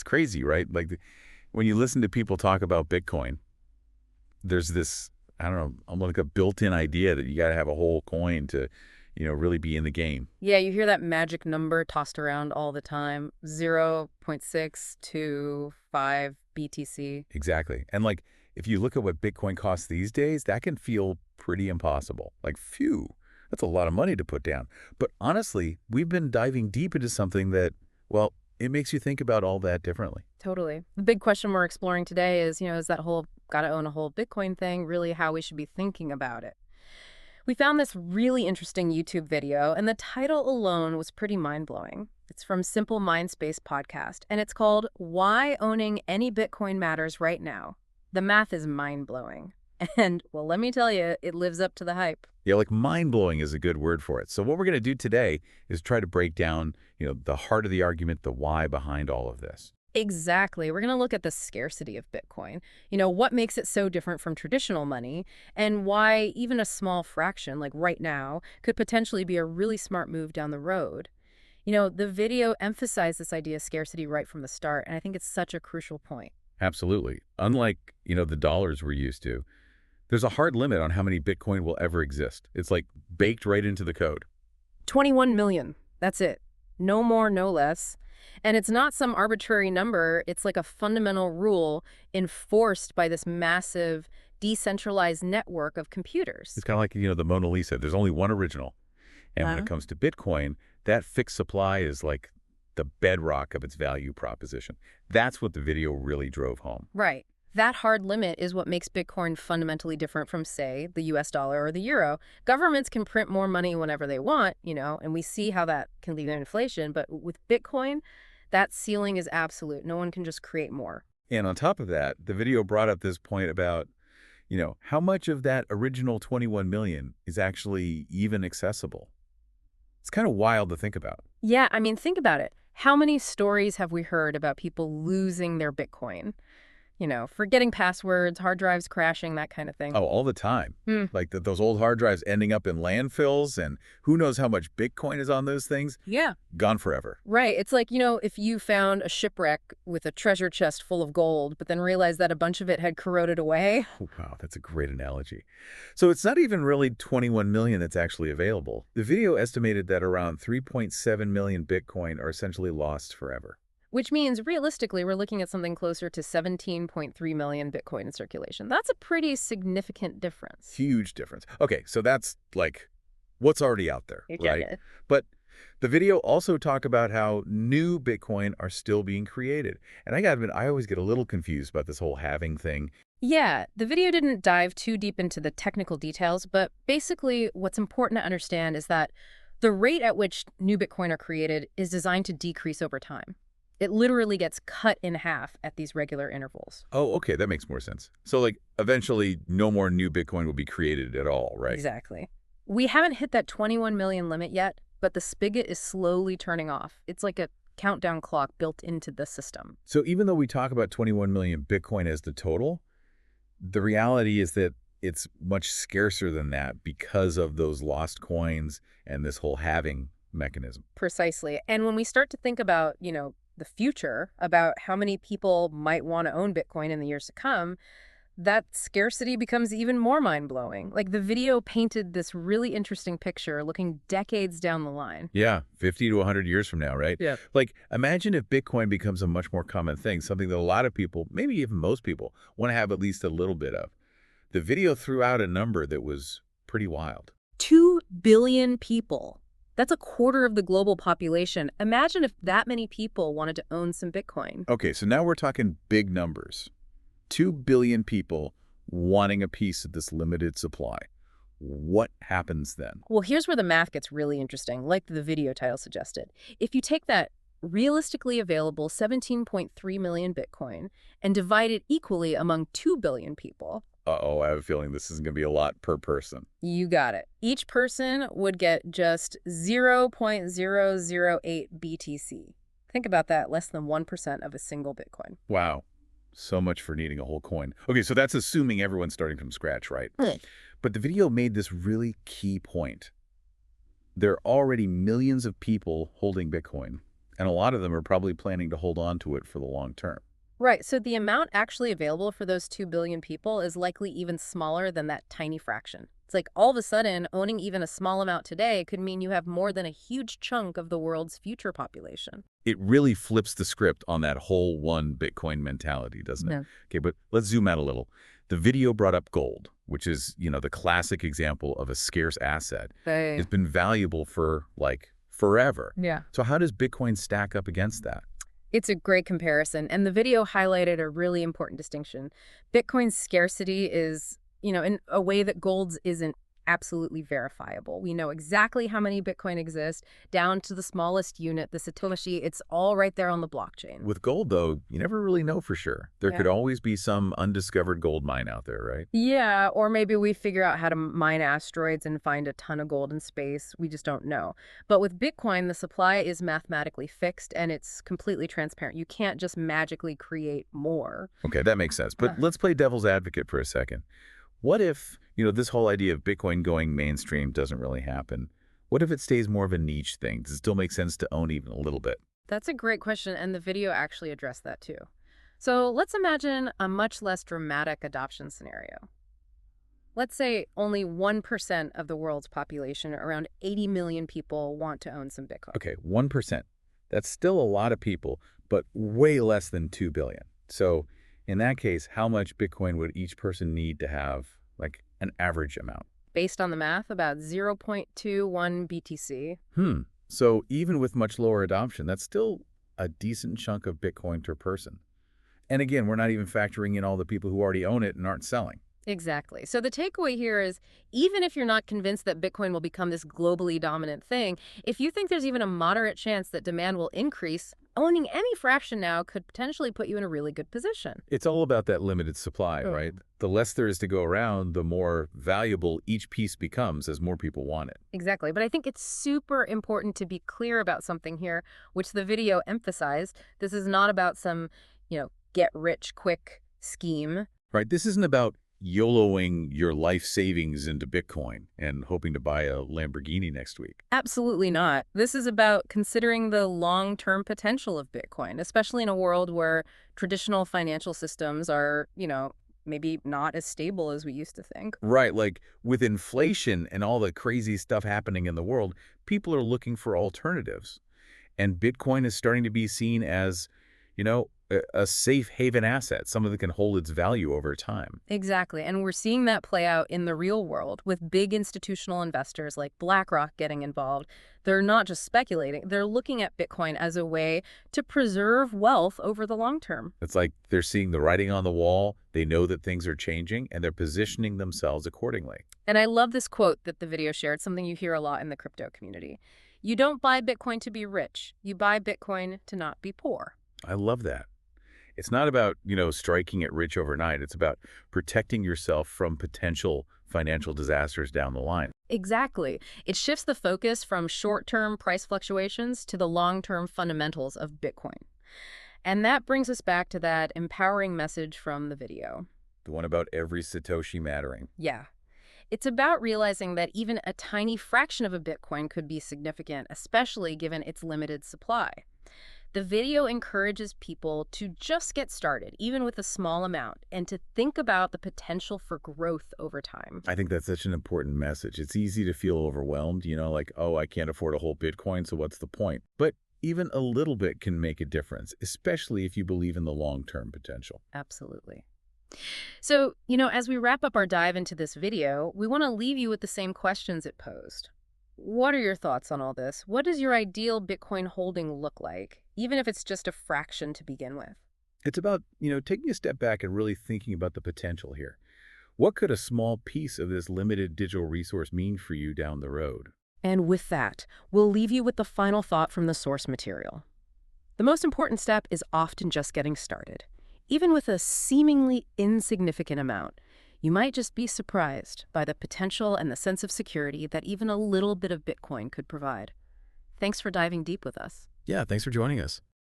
crazy, right? Like when you listen to people talk about Bitcoin, there's this, I don't know, almost like a built-in idea that you got to have a whole coin to, really be in the game. Yeah, you hear that magic number tossed around all the time, 0.625 BTC. Exactly. And like, if you look at what Bitcoin costs these days, that can feel pretty impossible. Like, phew, that's a lot of money to put down. But honestly, we've been diving deep into something that, well, it makes you think about all that differently. Totally. The big question we're exploring today is, is that whole gotta own a whole Bitcoin thing really how we should be thinking about it? We found this really interesting YouTube video, and the title alone was pretty mind-blowing. It's from Simple Mindspace podcast, and it's called Why Owning Any Bitcoin Matters Right Now. The math is mind-blowing. And, well, let me tell you, it lives up to the hype. Yeah, like mind-blowing is a good word for it. So what we're going to do today is try to break down, the heart of the argument, the why behind all of this. Exactly. We're going to look at the scarcity of Bitcoin. What makes it so different from traditional money, and why even a small fraction, like right now, could potentially be a really smart move down the road. The video emphasized this idea of scarcity right from the start, and I think it's such a crucial point. Absolutely. Unlike, the dollars we're used to, there's a hard limit on how many Bitcoin will ever exist. It's like baked right into the code. 21 million. That's it. No more, no less. And it's not some arbitrary number. It's like a fundamental rule enforced by this massive decentralized network of computers. It's kind of like, the Mona Lisa. There's only one original. And when it comes to Bitcoin, that fixed supply is like the bedrock of its value proposition. That's what the video really drove home. Right. That hard limit is what makes Bitcoin fundamentally different from, say, the US dollar or the euro. Governments can print more money whenever they want, and we see how that can lead to inflation. But with Bitcoin, that ceiling is absolute. No one can just create more. And on top of that, the video brought up this point about, how much of that original 21 million is actually even accessible. It's kind of wild to think about. Yeah, I mean, think about it. How many stories have we heard about people losing their Bitcoin? Forgetting passwords, hard drives crashing, that kind of thing. Oh, all the time. Like those old hard drives ending up in landfills, and who knows how much Bitcoin is on those things? Yeah. Gone forever. Right. It's like, if you found a shipwreck with a treasure chest full of gold, but then realized that a bunch of it had corroded away. Wow, that's a great analogy. So it's not even really 21 million that's actually available. The video estimated that around 3.7 million Bitcoin are essentially lost forever. Which means, realistically, we're looking at something closer to 17.3 million Bitcoin in circulation. That's a pretty significant difference. Huge difference. Okay, so that's like what's already out there, right? It. But the video also talked about how new Bitcoin are still being created. And I gotta admit, I always get a little confused about this whole halving thing. Yeah, the video didn't dive too deep into the technical details, but basically what's important to understand is that the rate at which new Bitcoin are created is designed to decrease over time. It literally gets cut in half at these regular intervals. Oh, okay, that makes more sense. So, like, eventually, no more new Bitcoin will be created at all, right? Exactly. We haven't hit that 21 million limit yet, but the spigot is slowly turning off. It's like a countdown clock built into the system. So even though we talk about 21 million Bitcoin as the total, the reality is that it's much scarcer than that because of those lost coins and this whole halving mechanism. Precisely. And when we start to think about, the future, about how many people might want to own Bitcoin in the years to come, that scarcity becomes even more mind-blowing. Like, the video painted this really interesting picture looking decades down the line. Yeah, 50 to 100 years from now, right? Yeah. Like, imagine if Bitcoin becomes a much more common thing, something that a lot of people, maybe even most people, want to have at least a little bit of. The video threw out a number that was pretty wild. 2 billion people. That's a quarter of the global population. Imagine if that many people wanted to own some Bitcoin. Okay, so now we're talking big numbers. 2 billion people wanting a piece of this limited supply. What happens then? Well, here's where the math gets really interesting, like the video title suggested. If you take that realistically available 17.3 million Bitcoin and divide it equally among 2 billion people. Uh-oh, I have a feeling this isn't going to be a lot per person. You got it. Each person would get just 0.008 BTC. Think about that, less than 1% of a single Bitcoin. Wow. So much for needing a whole coin. Okay, so that's assuming everyone's starting from scratch, right? But the video made this really key point. There are already millions of people holding Bitcoin, and a lot of them are probably planning to hold on to it for the long term. Right, so the amount actually available for those 2 billion people is likely even smaller than that tiny fraction. It's like all of a sudden, owning even a small amount today could mean you have more than a huge chunk of the world's future population. It really flips the script on that whole one Bitcoin mentality, doesn't it? Yeah. Okay, but let's zoom out a little. The video brought up gold, which is, the classic example of a scarce asset. Hey. It's been valuable for, like, forever. Yeah. So how does Bitcoin stack up against that? It's a great comparison, and the video highlighted a really important distinction. Bitcoin's scarcity is, in a way that gold's isn't absolutely verifiable. We know exactly how many Bitcoin exist, down to the smallest unit, the Satoshi. It's all right there on the blockchain. With gold, though, you never really know for sure. There could Yeah. always be some undiscovered gold mine out there, right? Yeah, or maybe we figure out how to mine asteroids and find a ton of gold in space. We just don't know. But with Bitcoin, the supply is mathematically fixed and it's completely transparent. You can't just magically create more. Okay, that makes sense. But let's play devil's advocate for a second. What if, this whole idea of Bitcoin going mainstream doesn't really happen? What if it stays more of a niche thing? Does it still make sense to own even a little bit? That's a great question, and the video actually addressed that too. So let's imagine a much less dramatic adoption scenario. Let's say only 1% of the world's population, around 80 million people, want to own some Bitcoin. Okay, 1%. That's still a lot of people, but way less than 2 billion. So in that case, how much Bitcoin would each person need to have, like, an average amount? Based on the math, about 0.21 BTC. So even with much lower adoption, that's still a decent chunk of Bitcoin per person. And again, we're not even factoring in all the people who already own it and aren't selling. Exactly. So the takeaway here is, even if you're not convinced that Bitcoin will become this globally dominant thing, if you think there's even a moderate chance that demand will increase, owning any fraction now could potentially put you in a really good position. It's all about that limited supply, Oh. right? The less there is to go around, the more valuable each piece becomes as more people want it. Exactly. But I think it's super important to be clear about something here, which the video emphasized. This is not about some, get rich quick scheme. Right? This isn't about YOLOing your life savings into Bitcoin and hoping to buy a Lamborghini next week. Absolutely not. This is about considering the long-term potential of Bitcoin, especially in a world where traditional financial systems are, maybe not as stable as we used to think. Right, like with inflation and all the crazy stuff happening in the world, people are looking for alternatives. And Bitcoin is starting to be seen as, a safe haven asset, something that can hold its value over time. Exactly. And we're seeing that play out in the real world with big institutional investors like BlackRock getting involved. They're not just speculating, they're looking at Bitcoin as a way to preserve wealth over the long term. It's like they're seeing the writing on the wall, they know that things are changing, and they're positioning themselves accordingly. And I love this quote that the video shared, something you hear a lot in the crypto community. You don't buy Bitcoin to be rich. You buy Bitcoin to not be poor. I love that. It's not about, striking it rich overnight. It's about protecting yourself from potential financial disasters down the line. Exactly. It shifts the focus from short-term price fluctuations to the long-term fundamentals of Bitcoin. And that brings us back to that empowering message from the video. The one about every Satoshi mattering. Yeah. It's about realizing that even a tiny fraction of a Bitcoin could be significant, especially given its limited supply. The video encourages people to just get started, even with a small amount, and to think about the potential for growth over time. I think that's such an important message. It's easy to feel overwhelmed, like, oh, I can't afford a whole Bitcoin, so what's the point? But even a little bit can make a difference, especially if you believe in the long-term potential. Absolutely. So, as we wrap up our dive into this video, we want to leave you with the same questions it posed. What are your thoughts on all this? What does your ideal Bitcoin holding look like, even if it's just a fraction to begin with? It's about, taking a step back and really thinking about the potential here. What could a small piece of this limited digital resource mean for you down the road? And with that, we'll leave you with the final thought from the source material. The most important step is often just getting started. Even with a seemingly insignificant amount, you might just be surprised by the potential and the sense of security that even a little bit of Bitcoin could provide. Thanks for diving deep with us. Yeah, thanks for joining us.